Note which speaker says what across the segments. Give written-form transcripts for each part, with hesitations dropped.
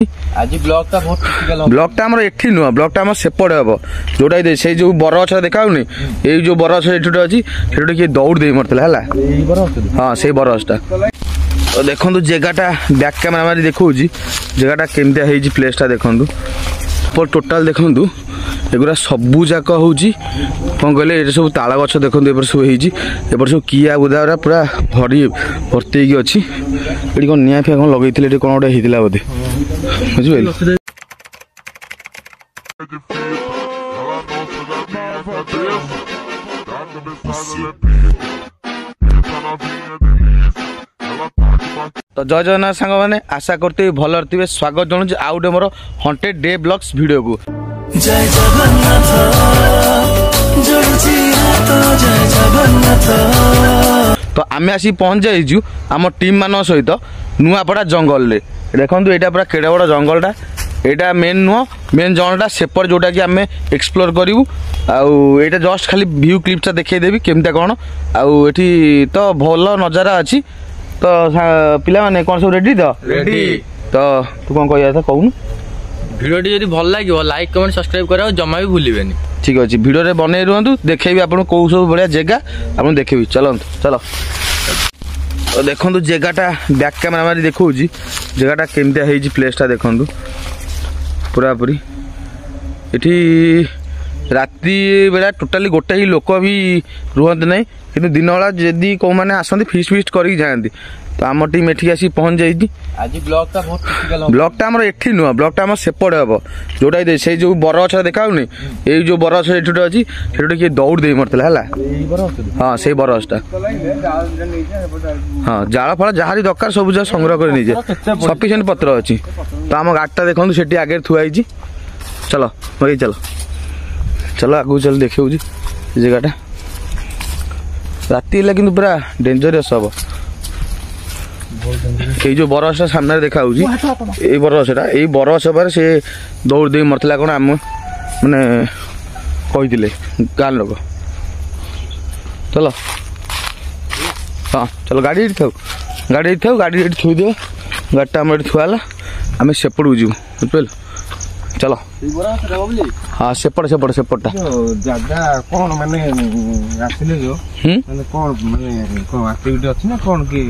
Speaker 1: आज ब्लॉकटा बहुत क्रिटिकल
Speaker 2: ब्लॉकटा हमर एठी नुआ ब्लॉकटा हमर सेपड़ हबो जोटा दे से जो बर गछ देखाउनी एई जो बर गछ एठुटे अछि सेठुटे के दौड़ दे मरतला हला
Speaker 1: एई बर गछ
Speaker 2: हां से बर गछटा तो देखंतु जगहटा बैक कैमरा मारी देखौजी जगहटा केमते हेजी प्लेसटा देखंतु पर टोटल देखंतु एगुरा सबु जाक होउजी कोन कहले ए सब ताला गछ देखंतु एपर सब हेजी एपर सब किया बुदारा पूरा भर्ती की अछि एडी कोन निया फिया कोन लगैथिले एडी कोन ओडा हेतिला बदे बुझिबे तो जय जगन्नाथ सांग मैंने आशा करते भल थे स्वागत जनाऊँ आउ गए मोर हंटेड डे ब्लॉग्स वीडियो को
Speaker 3: जय जगन्नाथ
Speaker 2: तो आम आसी पहुँच जाइजु आम टीम मान सहित नुआपड़ा जंगल रे देखो यहाँ पूरा केड़े बड़ जंगलटा यहाँ मेन नुह मेन जंगलटा सेपर जोटा कि आम एक्सप्लोर करूँ आउ जस्ट खाली व्यू क्लिपटा देखदेवी केमता कौन आउ तो भल नजारा अच्छी तो पिला माने कौन सब रेडी तो
Speaker 1: रेडी
Speaker 2: तो तू कौन कहिया था कहूनु
Speaker 1: वीडियो टी जदी भल लागियो लाइक कमेंट सब्सक्राइब करा जम्मा भी भूलिबेनी
Speaker 2: ठीक अछि वीडियो रे बनै रहंतु देखेबी आपन को सब बढ़िया जगह आपन देखेबी चलंतु चलो तो देखंतु जगहटा बैक कैमरा मारी देखौजी जगहटा केमते हेजी प्लेसटा देखंतु पूरा पूरी एठी राति बेला टोटाली गोटे ही लोक भी रुहत नहीं कि दिन बेला जदि कौ मैंने आसती फिस्ट फिस्ट कर जाती तो आम टीम एठी आसी पहुँच जाइए
Speaker 1: आज ब्लॉकटा बहुत क्रिटिकल
Speaker 2: ब्लॉकटा हमर एठी नुआ ब्लॉकटा हमर सेपड़ हबो जोटा दे से जो बर गछ देखाउनी एई जो बर गछ एठुटे अछि सेठुटे के दौड़ दे मरतला हला
Speaker 1: एई बर गछ
Speaker 2: हां से बर गछटा हां जाळ फळ जहारी दरकार सब जा संग्रह कर निजे सफिशिएंट पत्र अछि तो आम गाडटा देखंतु सेठी आगे थुआ आइछि चलो मगे चलो चलो आगु चल देखियो जी जगहटा राति किंतु पूरा डेंजरस हम ये जो बरगछटा सामने देखा बरगछटा ये बरगछ से दौड़ दे मरतला कौन आम माने कही गाँ लोक चलो हाँ चलो गाड़ी था गाड़ी गाड़ी थोई दियो गाड़ीटा आम थुआला आम सेपट को जीव बुझिपाल चलो हाँ सेपटा
Speaker 1: जगह कौन माने आसिले जो माने कौन माने कौन एक्टिविटी अछि ना कौन की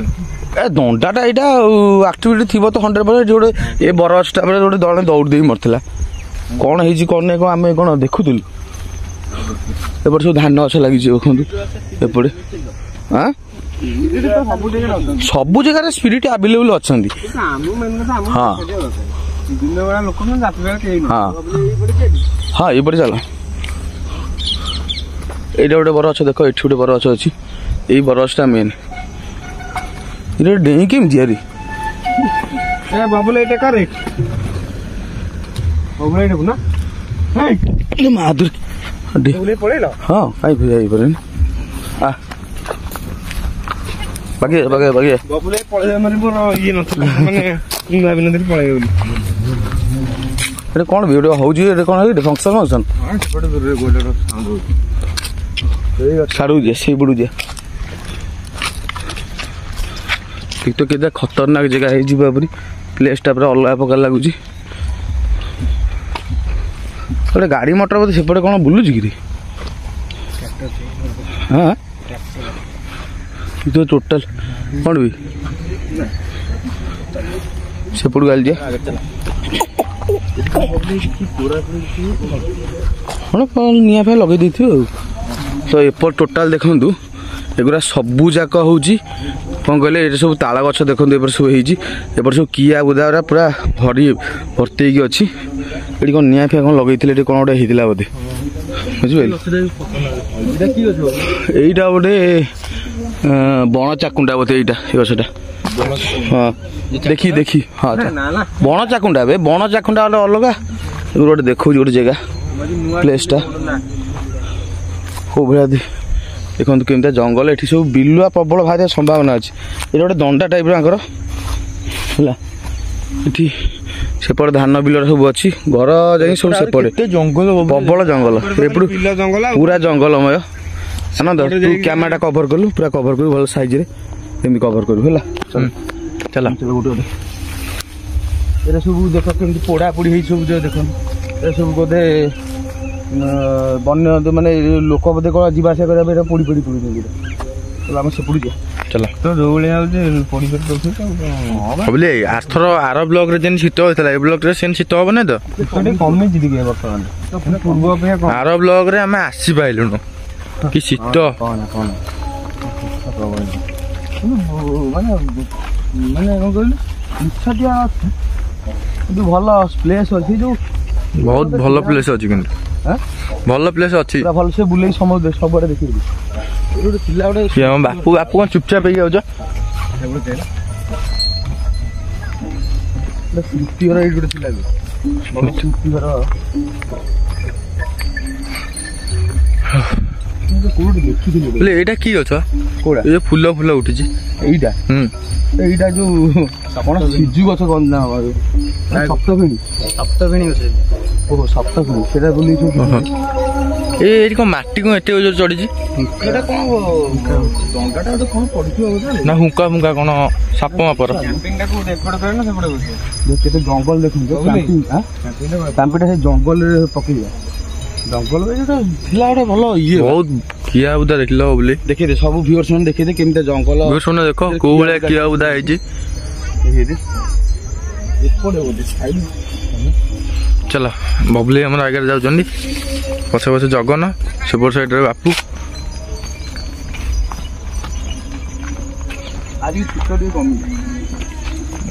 Speaker 2: ए दंडाटा यहाँ एक्टिविटी थी तो 100% जो ये बरगछटा जो दौड़े दौड़ दे मरला कौन है कौन नहीं कौन आम कौन देखुलु एपटे सब धान गछ लगी देखते एपटे हाँ सब जगह स्पिरिट अवेलेबल अच्छा हाँ हाँ हाँ ये चल ये गोटे बरगछ देख ये गोटे बरगछ अच्छी यही बरगछटा मेन ये डेई केम जियारी
Speaker 1: ए बाबुले एटा करे बाबुले एटा ना हे
Speaker 2: ए मादुर
Speaker 1: बाबुले पळेला
Speaker 2: हां काई फिर परे आ बागे
Speaker 1: बाबुले पळे माने मोर ये न माने भाबी नदी पळे गेली
Speaker 2: ए कोन वीडियो होउजी ए कोन है फंक्शन
Speaker 1: हां छोटे दूर रे गोलेर साउंड होई
Speaker 2: साडू जे से बुडू जे तो के खतरनाक जगह है जीवा परी प्लेसटा पूरा अलग प्रकार लगुच गोटे गाड़ी मोटर बोधे सेपटे कौन बुलूच कि हाँ तो टोटाल कौन भी सेपट गाल कौन निया फे लगे तो एपर टोटाल देखु एगुरा सबू जाक होउजी कौन कहले ये सब ताला गछ देखते एपर सब हेजी एपर सब किया बुदारा पूरा भर्ती की अच्छी ये कौन निया फिया कौन लगैथिले कौन ओडा हेतिला बदे बुझिबे एईटा गोटे बण चाकुंडा बोते एईटा ए गछटा हां देखी हां बण चाकुंडा गोटे अलगा गोटे देखौ गोटे जगह प्लेसटा खूब बढ़िया देखो केमता जंगल ये सब बिलुआ प्रबल बाहर संभावना अच्छी ये गोटे दंडा टाइप है सेपटे धान बिल सब अच्छी घर जा सब सेपटे
Speaker 1: जंगल
Speaker 2: प्रबल जंगल पूरा जंगलमय आनंद तू कैमेरा कवर कलु पूरा कवर करू भल साइज रे कवर करू है चल चल गोटे ଏରା ସବୁ ଦେଖ କେମିତି ପୋଡ଼ାପୋଡ଼ି ହେଇଛି ସବୁ ଯୋଉ ଦେଖନ୍ତୁ ଏରା ସବୁ ବୋଧେ ବନ୍ୟ ମାନେ ଲୋକ ବୋଧେ କ'ଣ ଯିବା ଆସିବା କରିବା ପାଇଁ ଏଇଟା ପୋଡ଼ି ପୋଡ଼ି ଆମେ ସେପଟୁ ଯିବା ଚାଲ
Speaker 1: ତ ଯୋଉ ଭଳିଆ ହଉଛି ପୋଡ଼ି ଦଉଛୁ
Speaker 2: ଭାବିଲି ଆରଥର ଆର ବ୍ଲକରେ ଯେମିତି ଶୀତ ହୋଇଥିଲା ଏ ବ୍ଲକରେ ସେମିତି ଶୀତ ହବ ନାଇଁ ତ
Speaker 1: ଟିକେ କମିଛି ଟିକେ ବର୍ତ୍ତମାନ ପୂର୍ବ ଅପେକ୍ଷା
Speaker 2: ଆର ବ୍ଲକରେ ଆମେ ଆସିପାରିଲୁନୁ କି ଶୀତ
Speaker 1: ମାନେ ମାନେ କ'ଣ କହିଲୁ ନିଛାଟିଆ ଅଛି କିନ୍ତୁ ଭଲ ପ୍ଲେସ୍ ଅଛି ଯୋଉ
Speaker 2: ବହୁତ ଭଲ ପ୍ଲେସ୍ ଅଛି କିନ୍ତୁ ଭଲ ପ୍ଲେସ୍ ଅଛି
Speaker 1: ଭଲ ସେ ବୁଲେଇ ସବୁଆଡେ ଦେଖିବି ଗୋଟେ ଥିଲା ଗୋଟେ
Speaker 2: ବାପୁ ବାପୁ କ'ଣ ଚୁପଚାପ ହେଇକି ଯାଉଛ
Speaker 1: ସ୍ମୃତି ଘର ଏଇଠି ଗୋଟେ ଥିଲା ସ୍ମୃତି ଘର କୋଉଠି ଦେଖିଥିଲି
Speaker 2: ବୋଲେ ଏଇଟା କି ଗଛ
Speaker 1: କୋଉଟା
Speaker 2: ଏ ଫୁଲ ଫୁଲ ଉଠିଛି
Speaker 1: ଏଇଟା ଏଇଟା ଯୋଉ କଣ ସିଜୁ ଗଛ କହନ୍ତି ନା ସପ୍ତଫେଣି ଗଛ ଓହୋ ସପ୍ତଫେଣି ସେଟା ବୋଲି
Speaker 2: ଏଇଠି କ'ଣ ମାଟି କ'ଣ ଏତେ ଜୋର ଚଢିଛି
Speaker 1: ଏଇଟା କଣ ଡଙ୍ଗାଟା ଗୋଟେ କଣ ପଡିଥିବ
Speaker 2: ନା ହୁଙ୍କା ଫୁଙ୍କା କ'ଣ ସାପ ମାପର
Speaker 1: କେତେ ଜଙ୍ଗଲ ଦେଖନ୍ତୁ ତାମ୍ପିଟା ସେ ଜଙ୍ଗଲରେ ପକେଇବା ଜଙ୍ଗଲରେ ଯୋଉଟା ଥିଲା ଗୋଟେ ଭଲ ଇଏ
Speaker 2: ବହୁତ କିଆ ବୁଦା ଦେଖିଲ ବୋଲି
Speaker 1: ଦେଖେଇଦେ ସବୁ ଭିଉଅର୍ସ ମାନେ ଦେଖେଇଦେ କେମିତି ଜଙ୍ଗଲ
Speaker 2: ଶୁଣ ଦେଖ କୋଉ ଭଳିଆ କିଆ ବୁଦା ହେଇଛି ଚାଲ ବବଲି ଆମର ଆଗରେ ଯାଉଛନ୍ତି ପଛେ ପଛେ ଜଗନ ସେପଟ ସାଇଡରେ ବାପୁ
Speaker 1: ଆଜି ଶୀତ ଟିକେ କମିଛି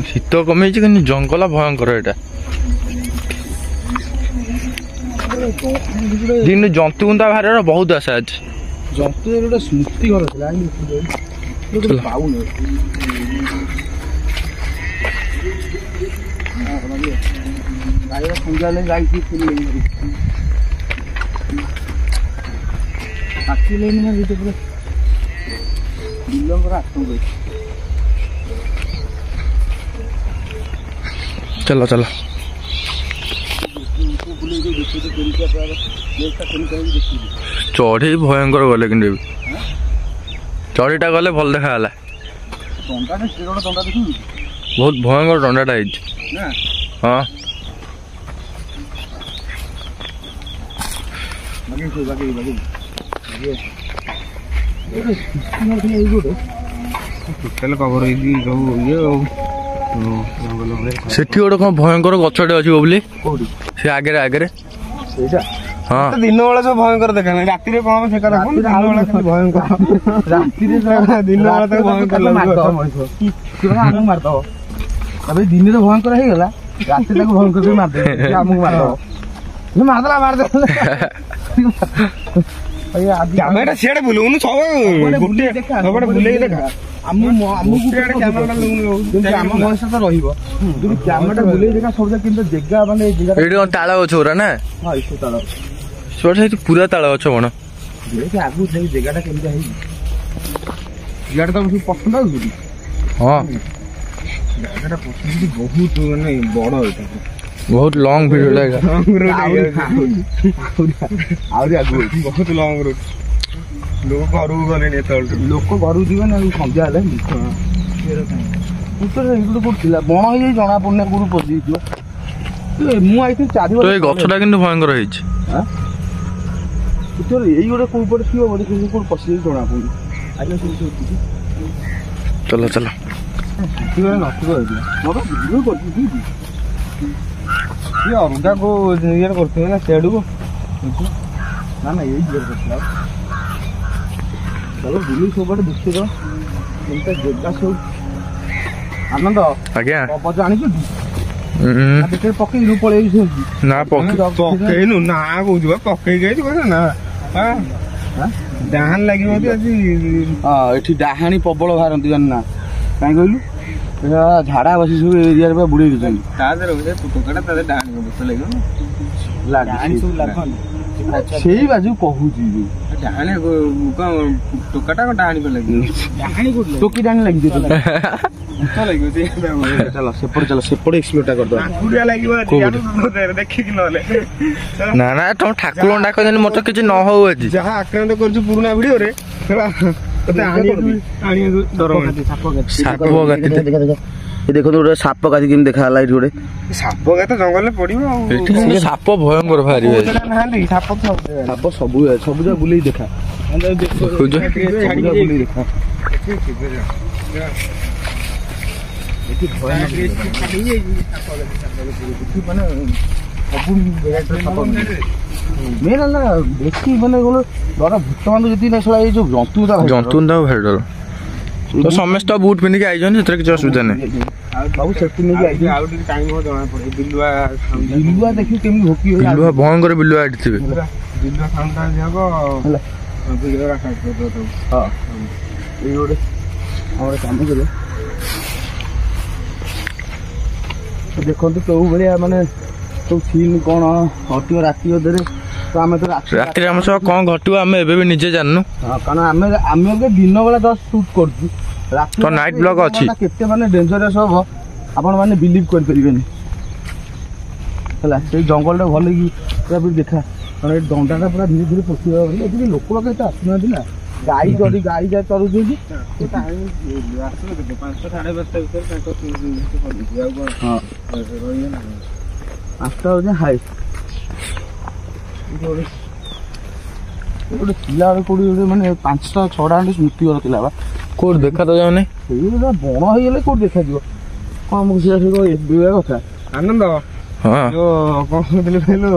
Speaker 2: ଶୀତ କମିଛି କିନ୍ତୁ ଜଙ୍ଗଲ ଭୟଙ୍କର ଏଇଟା ଦିନ ଜନ୍ତୁ ଗୁନ୍ଦା ବାହାରିବାର ବହୁତ ଆଶା ଅଛି
Speaker 1: ଜନ୍ତୁ ଗୋଟେ ସ୍ମୃତି ଘର ଥିଲା ପାଉନି ସନ୍ଧ୍ୟା ହେଲେ ଯାଇକି ଆସିଲେନି ନା ଯେତେ ପୁରା ବିଲଙ୍କର ଆତଙ୍କ
Speaker 2: ଚାଲ ଚାଲ ଚଢ଼େଇ ଭୟଙ୍କର ଗଲେ କିନ୍ତୁ ଚଢ଼େଇଟା ଗଲେ ଭଲ ଦେଖାଗଲା ବହୁତ ଭୟଙ୍କର ଦଣ୍ଡାଟା ହେଇଛି ହଁ ସେଠି ଗୋଟେ କ'ଣ ଭୟଙ୍କର ଗଛଟେ ଅଛି ବୋଲି ସେ ଆଗରେ ଆଗରେ ହଁ
Speaker 1: ଦିନ ବେଳା ସବୁ ଭୟଙ୍କର ଦେଖା ନାହିଁ ରାତିରେ କଣ ସେ କଥା ଭୟଙ୍କର ରାତିରେ ଦିନ ବେଳା ତାକୁ ଭୟଙ୍କର ମାରିଦବ ତାପରେ ଦିନରେ ଭୟଙ୍କର ହେଇଗଲା ରାତିରେ ତାକୁ ଭୟଙ୍କର କରି ମାରିଦେବ ଆମକୁ ମାରିଦବ ମାରିଦେଲା ଆମେ ଏଟା ସିଆଡେ ବୁଲଉନୁ ସବୁ ସବୁଆଡେ ବୁଲେଇକି ଦେଖା ଆମ ବୟସ ତ ରହିବ କ୍ୟାମେରାଟା ବୁଲେଇ ଦେଖା ସବୁ କିନ୍ତୁ ଜାଗା ମାନେ
Speaker 2: ଏଇଠି କ'ଣ ତାଳ ଗଛ ଗୁରା ନା
Speaker 1: ତାଳ
Speaker 2: ସେଇଠି ପୁରା ତାଳ ଗଛ କ'ଣ
Speaker 1: ଆଗକୁ ସେଇ ଜାଗାଟା କେମିତି ହେଇଛି ଜାଗାଟା ତମକୁ ସବୁ ପସନ୍ଦ ଆସୁଛି
Speaker 2: ହଁ
Speaker 1: ଜାଗାଟା ପସନ୍ଦ ବହୁତ ମାନେ ବଡ ଏଇଟା
Speaker 2: ବହୁତ ଲଙ୍ଗ ଭିଡିଓ
Speaker 1: ଆହୁରି ଆଗକୁ ବହୁତ ଲଙ୍ଗ ରୁଟ୍ ଲୋକ ଘରକୁ ଗଲେଣି ଏତେବେଳେ ଲୋକ ଘରକୁ ଯିବେ ନା ସନ୍ଧ୍ୟା ହେଲେ କୋଉଠି ଥିଲା ବଣ ହେଇଯାଇ ଜଣା ପଡୁନି କୋଉଠୁ ପଶିଯିବ ମୁଁ ଆଇଥିଲି 4 ବର୍ଷ
Speaker 2: ଏଇ ଗଛଟା କିନ୍ତୁ ଭୟଙ୍କର ହେଇଛି
Speaker 1: ଏଇ ଗୋଟେ କୋଉ ପଟେ ଥିବ ବୋଧେ କୋଉଠି ପଶିଯାଇ ଜଣା ପଡୁନି ଆଜ୍ଞା
Speaker 2: ଚାଲ ଚାଲ
Speaker 1: ନଥିବ ମୋର ଭିଡ଼ିଓ କରିଛି ସିଏ ଅଲଗା କୋଉ ଇଏରେ କରୁଥିବେ ନା ସେଆଡକୁ ନା ନା ଏଇ ଇଏରେ କରୁଥିଲା ଚାଲ ବୁଲି ସବୁଆଡେ ଦେଖିଦ ଏମିତି ଜାଗା ସବୁ ଆନନ୍ଦ
Speaker 2: ଆଜ୍ଞା
Speaker 1: କବଚ ଆଣିଛୁ ଟିକେ ପକେଇନୁ ପଳେଇଛୁ
Speaker 2: ନା
Speaker 1: ପକେଇନୁ ନା କହୁଛୁ ପକେଇକି ଯାଇଛୁ ନା ଡାହାଣ ଲାଗିବ ଆଜି ହଁ ଏଠି ଡାହାଣୀ ପ୍ରବଳ ବାହାରନ୍ତି ଜାଣି ନା କାହିଁ କହିଲୁ ଝାଡା ବସି ସବୁ ଏରିଆରେ ବା ବୁଡେଇ ଦେଇଛନ୍ତି ତା ଦେହରେ ଟୋକାଟା ତା ଦେହରେ ଡାହାଣୀ ଦୋଷ ଲାଗିବ ସେଇ ବାଜୁ କହୁଛି ଡାହାଣୀ ଟୋକାଟା ଡାହାଣୀ ଲାଗିବ ଟୋକି ଡାହାଣୀ ଲାଗିଛି ଚାଲ ସେପଟେ ଏକ୍ସପ୍ଲୋରଟା କରିଦବା ଦେଖିକି ନହେଲେ
Speaker 2: ନା ନା ତମ ଠାକୁର ଡାକ ଯେମିତି ମତେ କିଛି ନ ହଉ ଆଜି
Speaker 1: ଯାହା ଆକ୍ରାନ୍ତ କରୁଛୁ ପୁରୁଣା ଭିଡିଓରେ
Speaker 2: ସାପ ଏ ଦେଖନ୍ତୁ ଗୋଟେ ସାପ କାଠି କେମିତି ଦେଖାଗଲା ଏଠି ଗୋଟେ
Speaker 1: ସାପ ଗାତ ଜଙ୍ଗଲରେ ପଡିବ ଆଉ
Speaker 2: ଏଠି ସାପ ଭୟଙ୍କର ବାହାରିବେ
Speaker 1: ନାହାନ୍ତି ସାପ
Speaker 2: ସାପ ସବୁ ଯା ବୁଲେଇ ଦେଖା ବୁଲେଇ ଦେଖା ମାନେ ସବୁ ମେନ୍ ହେଲା ବେଶୀ ମାନେ ଗୋଟେ ଡର ଭୂତ ମାନଙ୍କୁ ଯେତିକି ନା ଶଳା ଏଇ ଯୋଉ ଜନ୍ତୁ ଭାରି ଡର ତ ସମସ୍ତେ ବୁଟ୍ ପିନ୍ଧିକି ଆଇଛନ୍ତି ସେଥିରେ କିଛି ଅସୁବିଧା ନାହିଁ
Speaker 1: ସବୁ ସେଫ୍ଟି ନେଇକି ଆଇଛନ୍ତି ଆଉ ଟିକେ ଟାଇମ୍ ହବ ଜଣା ପଡେ ବିଲୁଆ ଦେଖିବି କେମିତି ଭୋକି
Speaker 2: ବିଲୁଆ ଭୟଙ୍କର ବିଲୁଆ ଏଠି ଥିବେ
Speaker 1: ବିଲୁଆ ସାଉଣ୍ଡ ହବ ହେଲା ହଁ ଏଇ ଗୋଟେ ଆମର କାମ କରିବା ଦେଖନ୍ତୁ କୋଉ ଭଳିଆ ମାନେ ସବୁ ସିନ୍ କ'ଣ ଘଟିବ ରାତି ଅଧରେ ତ ଆମେ ତ
Speaker 2: ରାତିରେ ଆମ ସହ କ'ଣ ଘଟିବ ଆମେ ଏବେ ବି ନିଜେ ଜାଣିନୁ
Speaker 1: ହଁ କାରଣ ଆମେ ଦିନ ବେଳା ଜଷ୍ଟ ସୁଟ୍ କରୁଛୁ ରାତି
Speaker 2: ତ ନାଇଟ୍ ବ୍ଲଗ୍ ଅଛି
Speaker 1: କେତେ ମାନେ ଡେଞ୍ଜରିୟସ୍ ହବ ଆପଣ ମାନେ ବିଲିଭ୍ କରିପାରିବେନି ହେଲା ସେଇ ଜଙ୍ଗଲଟା ଭଲ କି ପୁରା ଦେଖା କାରଣ ଏଇ ଦଣ୍ଡାଟା ପୁରା ଧୀରେ ଧୀରେ ପଶିବ ଏଠି ଲୋକ ଲୋକ ଏତେ ଆସୁନାହାନ୍ତି ନା ଗାଈ ଯଦି ଗାଈ ଯାଏ ଚରୁଛନ୍ତି ଆସିବ କେତେ 5ଟା ସାଢ଼େ 5ଟା ଭିତରେ ତାଙ୍କ ହଁ 5ଟା ହଉଛି ହାଇ ଗୋଟେ ଥିଲା କୋଉଠି ଗୋଟେ ମାନେ 5ଟା 6ଟା ଖଣ୍ଡେ ସ୍ମୃତି ଘର ଥିଲା ବା
Speaker 2: କୋଉଠି ଦେଖା ତ ଯାଉନି
Speaker 1: ସେଇଟା ବଣ ହେଇଗଲେ କୋଉଠି ଦେଖାଯିବ କ'ଣ ମୁଁ ସେଇଟା ଏବେ କଥା ଆନନ୍ଦ ଯୋଉ କ'ଣ କହୁଥିଲି କହିଲୁ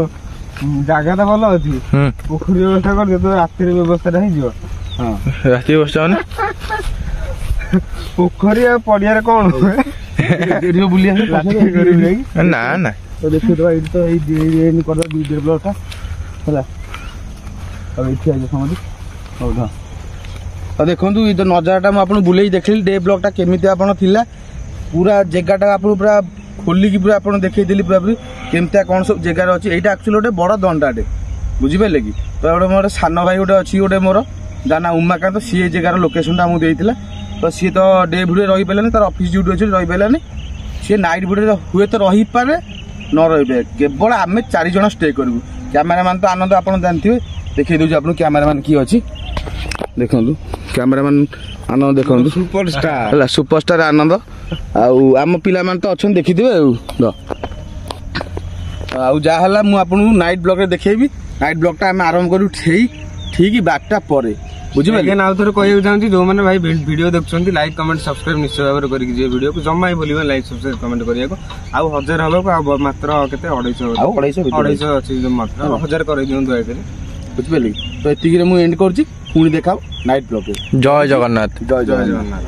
Speaker 1: ଜାଗାଟା ଭଲ ଅଛି ପୋଖରୀ ବ୍ୟବସ୍ଥା କରିଦିଅ ତ ରାତିରେ ବ୍ୟବସ୍ଥାଟା ହେଇଯିବ ହଁ
Speaker 2: ରାତି ବ୍ୟବସ୍ଥା ମାନେ
Speaker 1: ପୋଖରୀ ଆଉ ପଡ଼ିଆରେ କ'ଣ ବୁଲିବା
Speaker 2: ନା ନା
Speaker 1: ତ ଦେଖିଦବା ଏଇଠି ତ ଏଇ କରିଦେବା ଡେ ବ୍ଲଗଟା ହେଲା ଆଉ ଏଇଠି ଆସିବ ସମସ୍ତେ ହଉ ହଁ ତ ଦେଖନ୍ତୁ ଏଇ ତ ନଜାରାଟା ମୁଁ ଆପଣଙ୍କୁ ବୁଲେଇ ଦେଖିଲି ଡେ ବ୍ଲଗଟା କେମିତି ଆପଣ ଥିଲା ପୁରା ଜାଗାଟା ଆପଣଙ୍କୁ ପୁରା ଖୋଲିକି ପୁରା ଆପଣ ଦେଖେଇଦେଲି ପୁରାପୁରି କେମିତିଆ କ'ଣ ସବୁ ଜାଗାରେ ଅଛି ଏଇଟା ଆକ୍ଚୁଆଲି ଗୋଟେ ବଡ଼ ଦଣ୍ଡାଟେ ବୁଝିପାରିଲେ କି ତ ଗୋଟେ ମୋର ସାନ ଭାଇ ଗୋଟେ ଅଛି ଗୋଟେ ମୋର ଯାହା ନା ଉମାକାନ୍ତ ସିଏ ଜାଗାର ଲୋକେସନଟା ଆମକୁ ଦେଇଥିଲା ତ ସିଏ ତ ଡେ ଭିଡ଼ିଓରେ ରହିପାରିଲାନି ତାର ଅଫିସ୍ ଡ୍ୟୁଟି ଅଛି ରହିପାରିଲାନି ସିଏ ନାଇଟ୍ ଭିଡ଼ିଓରେ ହୁଏତ ରହିପାରେ ନ ରହିପାରେ କେବଳ ଆମେ 4 ଜଣ ଷ୍ଟେ କରିବୁ କ୍ୟାମେରାମ୍ୟାନ୍ ତ ଆନନ୍ଦ ଆପଣ ଜାଣିଥିବେ ଦେଖେଇ ଦେଉଛି ଆପଣଙ୍କୁ କ୍ୟାମେରାମ୍ୟାନ୍ କିଏ ଅଛି ଦେଖନ୍ତୁ କ୍ୟାମେରାମ୍ୟାନ୍ ଆନନ୍ଦ ଦେଖନ୍ତୁ ସୁପରଷ୍ଟାର ହେଲା ସୁପରଷ୍ଟାର ଆନନ୍ଦ ଆଉ ଆମ ପିଲାମାନେ ତ ଅଛନ୍ତି ଦେଖିଥିବେ ଆଉ ଯାହା ହେଲା ମୁଁ ଆପଣଙ୍କୁ ନାଇଟ୍ ବ୍ଲଗରେ ଦେଖେଇବି ନାଇଟ୍ ବ୍ଲଗଟା ଆମେ ଆରମ୍ଭ କରିବୁ ଠିକ୍ 12ଟା ପରେ ବୁଝିପାରିଲେ ଆଉ ଥରେ କହିବାକୁ ଚାହୁଁଛି ଯୋଉମାନେ ଭାଇ ଭିଡ଼ିଓ ଦେଖୁଛନ୍ତି ଲାଇକ୍ କମେଣ୍ଟ ସବସ୍କ୍ରାଇବ ନିଶ୍ଚୟ ଭାବରେ କରିକି ଯିବେ ଭିଡ଼ିଓକୁ ଜମା ହିଁ ଭୁଲିବେ ଲାଇକ୍ ସବସ୍କ୍ରାଇବ କମେଣ୍ଟ କରିବାକୁ ଆଉ 1000 ହବାକୁ ଆଉ ମାତ୍ର କେତେ 250 ଅଛି ମାତ୍ର 1000 କରେଇ ଦିଅନ୍ତୁ ଆଇଥିଲେ ବୁଝିପାରିଲେ ତ ଏତିକିରେ ମୁଁ ଏଣ୍ଡ କରୁଛି ପୁଣି ଦେଖାଉ ନାଇଟ୍ ବ୍ଲଗରେ
Speaker 2: ଜୟ ଜଗନ୍ନାଥ
Speaker 1: ଜୟ ଜଗନ୍ନାଥ।